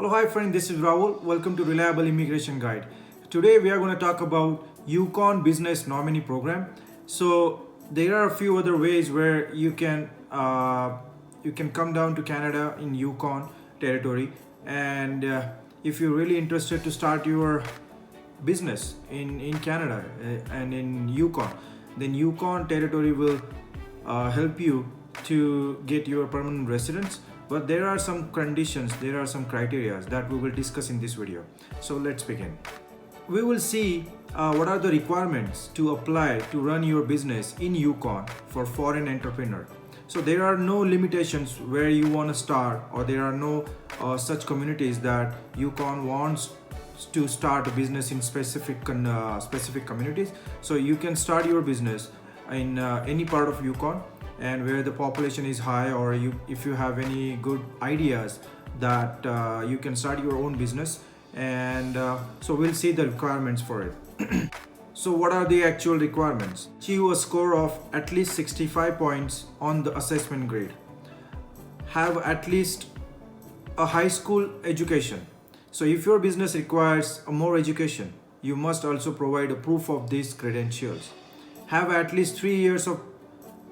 Hello, hi friend, this is Rahul. Welcome to Reliable Immigration Guide. Today we are going to talk about Yukon Business Nominee Program. So there are a few other ways where you can come down to Canada in Yukon Territory, and if you're really interested to start your business in Canada and in Yukon, then Yukon Territory will help you to get your permanent residence. But there are some conditions, there are some criteria that we will discuss in this video. So let's begin. We will see what are the requirements to apply to run your business in Yukon for foreign entrepreneur. So there are no limitations where you want to start, or there are no such communities that Yukon wants to start a business in specific communities. So you can start your business in any part of Yukon, and where the population is high, or if you have any good ideas that you can start your own business. And so we'll see the requirements for it. So what are the actual requirements? Achieve a score of at least 65 points on the assessment grade. Have at least a high school education. So if your business requires more education, you must also provide a proof of these credentials. Have at least 3 years of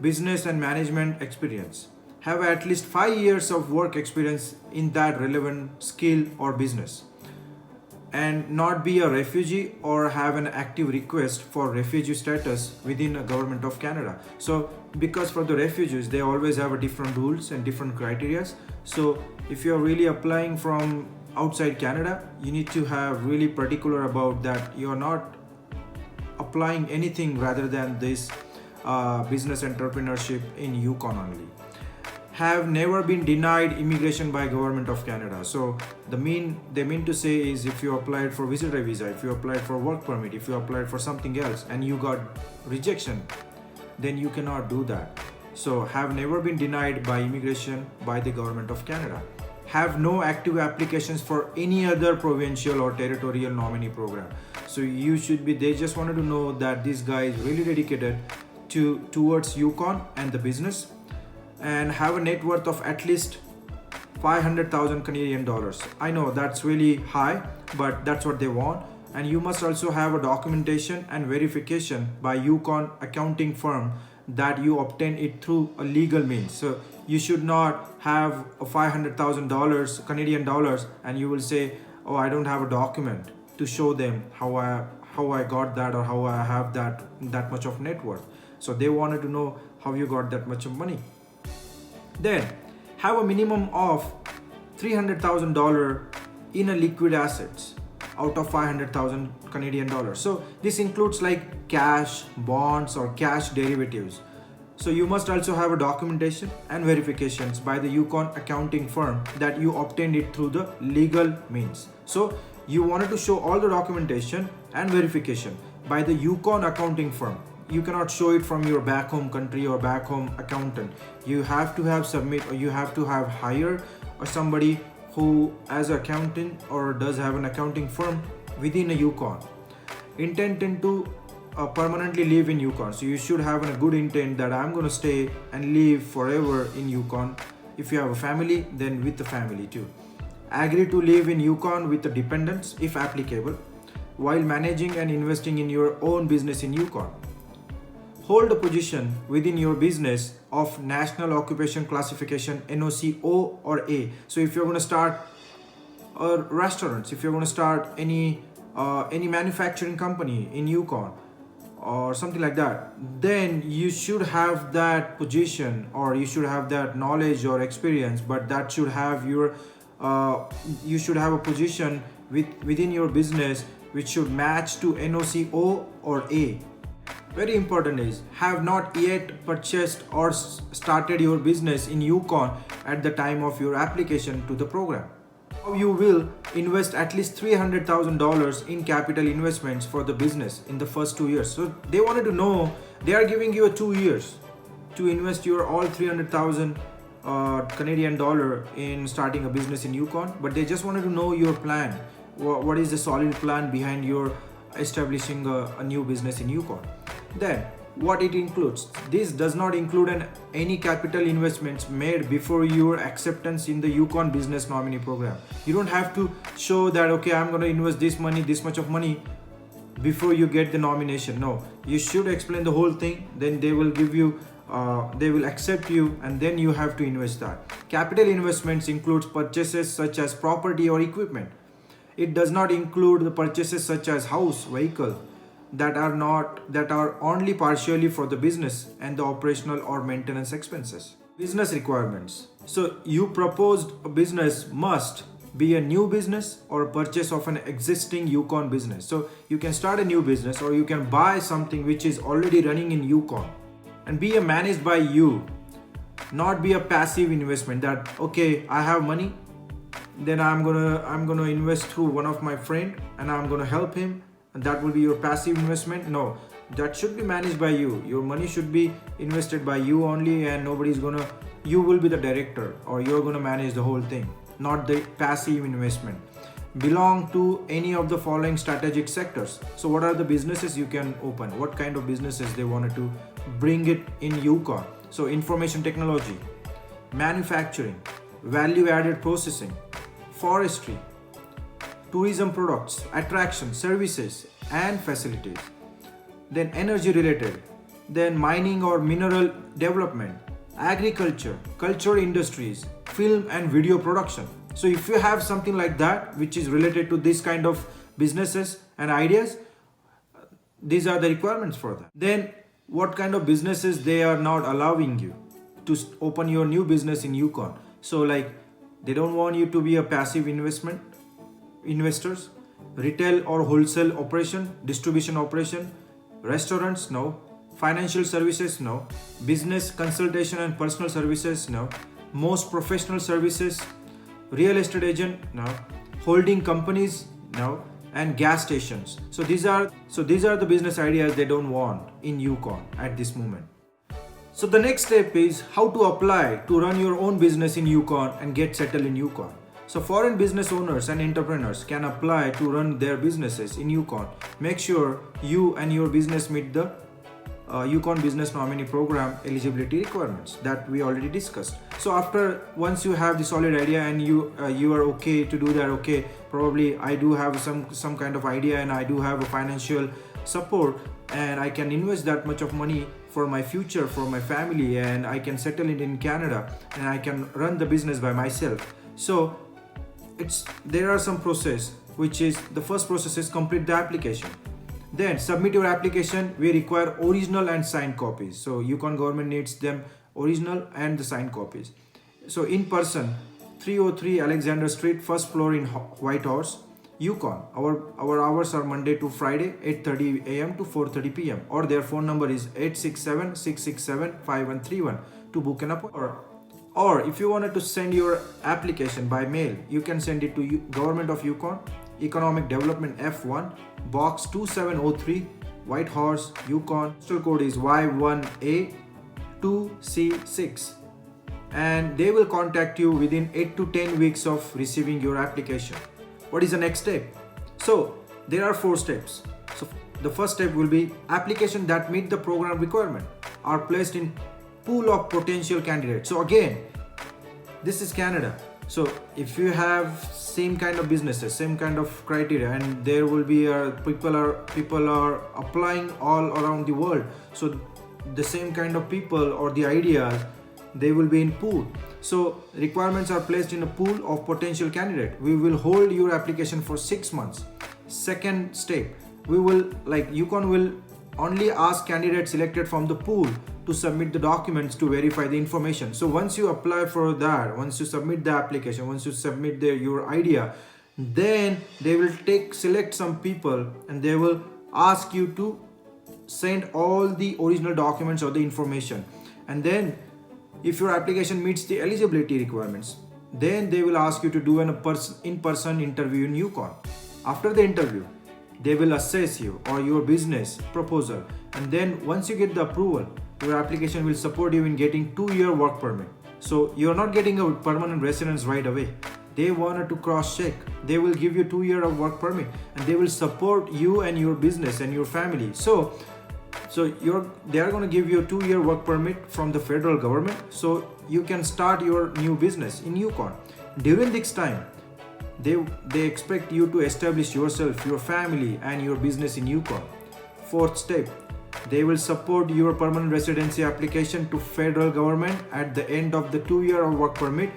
business and management experience. Have at least 5 years of work experience in that relevant skill or business. And not be a refugee or have an active request for refugee status within a government of Canada. So because for the refugees, they always have a different rules and different criteria. So if you're really applying from outside Canada, you need to have really particular about that. You're not applying anything rather than this business entrepreneurship in Yukon only. Have never been denied immigration by government of Canada. So they mean to say is, if you applied for visitor visa, if you applied for work permit, if you applied for something else and you got rejection, then you cannot do that. So have never been denied by immigration by the government of Canada. Have no active applications for any other provincial or territorial nominee program. So they just wanted to know that this guy is really dedicated towards Yukon and the business. And have a net worth of at least 500,000 Canadian dollars. I know that's really high, but that's what they want. And you must also have a documentation and verification by Yukon accounting firm that you obtain it through a legal means. So you should not have a $500,000 Canadian dollars and you will say, oh, I don't have a document to show them how I got that, or how I have that much of net worth. So they wanted to know how you got that much of money. Then have a minimum of $300,000 in a liquid assets out of 500,000 Canadian dollars. So this includes like cash, bonds, or cash derivatives. So you must also have a documentation and verifications by the Yukon accounting firm that you obtained it through the legal means. So you wanted to show all the documentation and verification by the Yukon accounting firm. You cannot show it from your back home country or back home accountant. You have to have submit, or you have to have hire or somebody who as an accountant or does have an accounting firm within a Yukon. Intent to permanently live in Yukon. So you should have a good intent that I'm going to stay and live forever in Yukon. If you have a family, then with the family too. Agree to live in Yukon with the dependents if applicable, while managing and investing in your own business in Yukon. Hold a position within your business of National Occupation Classification NOC O or A. So if you're going to start restaurants, if you're going to start any manufacturing company in Yukon or something like that, then you should have that position, or you should have that knowledge or experience. But that should have you should have a position within your business which should match to NOC O or A. Very important is, have not yet purchased or started your business in Yukon at the time of your application to the program. You will invest at least $300,000 in capital investments for the business in the first 2 years. So they wanted to know, they are giving you 2 years to invest your all 300,000 Canadian dollar in starting a business in Yukon, but they just wanted to know your plan. What is the solid plan behind your establishing a new business in Yukon? Then what it includes. This does not include any capital investments made before your acceptance in the Yukon Business Nominee Program. You don't have to show that, okay, I'm going to invest this money, this much of money before you get the nomination. No, you should explain the whole thing. Then they will give you, they will accept you, and then you have to invest that. Capital investments includes purchases such as property or equipment. It does not include the purchases such as house, vehicle, that are only partially for the business and the operational or maintenance expenses. Business requirements. So you proposed a business must be a new business or a purchase of an existing Yukon business. So you can start a new business or you can buy something which is already running in Yukon, and be managed by you, not be a passive investment that, okay, I have money, then I'm gonna invest through one of my friend and I'm gonna help him, and that will be your passive investment. No, that should be managed by you. Your money should be invested by you only, and you will be the director, or you're gonna manage the whole thing, not the passive investment. Belong to any of the following strategic sectors. So what are the businesses you can open? What kind of businesses they wanted to bring it in Yukon? So information technology, manufacturing, value added processing, forestry, tourism products, attraction, services and facilities, then energy related, then mining or mineral development, agriculture, cultural industries, film and video production. So if you have something like that which is related to this kind of businesses and ideas, these are the requirements for that. Then what kind of businesses they are not allowing you to open your new business in Yukon? So like, they don't want you to be a passive investors, retail or wholesale operation, distribution operation, restaurants, no, financial services, no, business consultation and personal services, no, most professional services, real estate agent, no, holding companies, no, and gas stations. So these are the business ideas they don't want in Yukon at this moment. So the next step is how to apply to run your own business in Yukon and get settled in Yukon. So foreign business owners and entrepreneurs can apply to run their businesses in Yukon. Make sure you and your business meet the Yukon Business Nominee Program eligibility requirements that we already discussed. So once you have the solid idea and you are okay to do that, okay, probably I do have some kind of idea and I do have a financial support and I can invest that much of money for my future, for my family, and I can settle it in Canada and I can run the business by myself. So there are some process, which is the first process is complete the application. Then submit your application. We require original and signed copies. So Yukon government needs them original and the signed copies. So in person, 303 Alexander Street, first floor in Whitehorse, Yukon. Our hours are Monday to Friday, 8:30 a.m. to 4:30 p.m. Or their phone number is 867-667-5131 to book an appointment. Or if you wanted to send your application by mail, you can send it to Government of Yukon, Economic Development F1, Box 2703, Whitehorse, Yukon. Postal code is Y1A2C6. And they will contact you within 8 to 10 weeks of receiving your application. What is the next step? So there are 4 steps. So the first step will be application that meet the program requirement are placed in pool of potential candidates. So again, this is Canada. So if you have same kind of businesses, same kind of criteria, and there will be people are applying all around the world. So the same kind of people or the ideas, they will be in pool. So requirements are placed in a pool of potential candidate. We will hold your application for 6 months. Second step, Yukon will only ask candidates selected from the pool to submit the documents to verify the information. So once you apply for that, once you submit the application, once you submit your idea, then they will select some people and they will ask you to send all the original documents or the information. And then if your application meets the eligibility requirements, then they will ask you to do an in-person interview in Yukon. After the interview, they will assess you or your business proposal, and then once you get the approval, your application will support you in getting 2-year work permit. So you're not getting a permanent residence right away. They wanted to cross-check. They will give you 2 years of work permit and they will support you and your business and your family. So So they are going to give you a 2-year work permit from the federal government, so you can start your new business in Yukon. During this time, they expect you to establish yourself, your family, and your business in Yukon. Fourth step, they will support your permanent residency application to federal government at the end of the 2-year work permit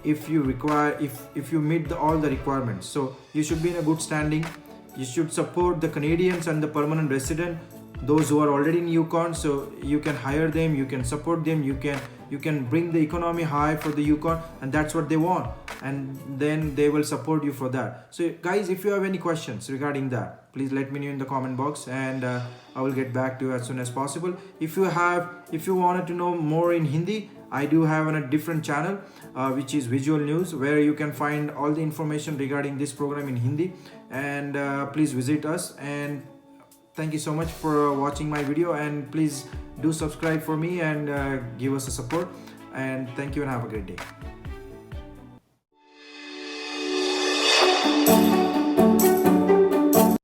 if you meet all the requirements. So you should be in a good standing. You should support the Canadians and the permanent resident, those who are already in Yukon, so you can hire them, you can support them, you can bring the economy high for the Yukon, and that's what they want, and then they will support you for that. So guys, if you have any questions regarding that, please let me know in the comment box, and I will get back to you as soon as possible. If you wanted to know more in Hindi, I do have on a different channel which is Visual News, where you can find all the information regarding this program in Hindi, and please visit us. And thank you so much for watching my video, and please do subscribe for me and give us a support, and thank you and have a great day.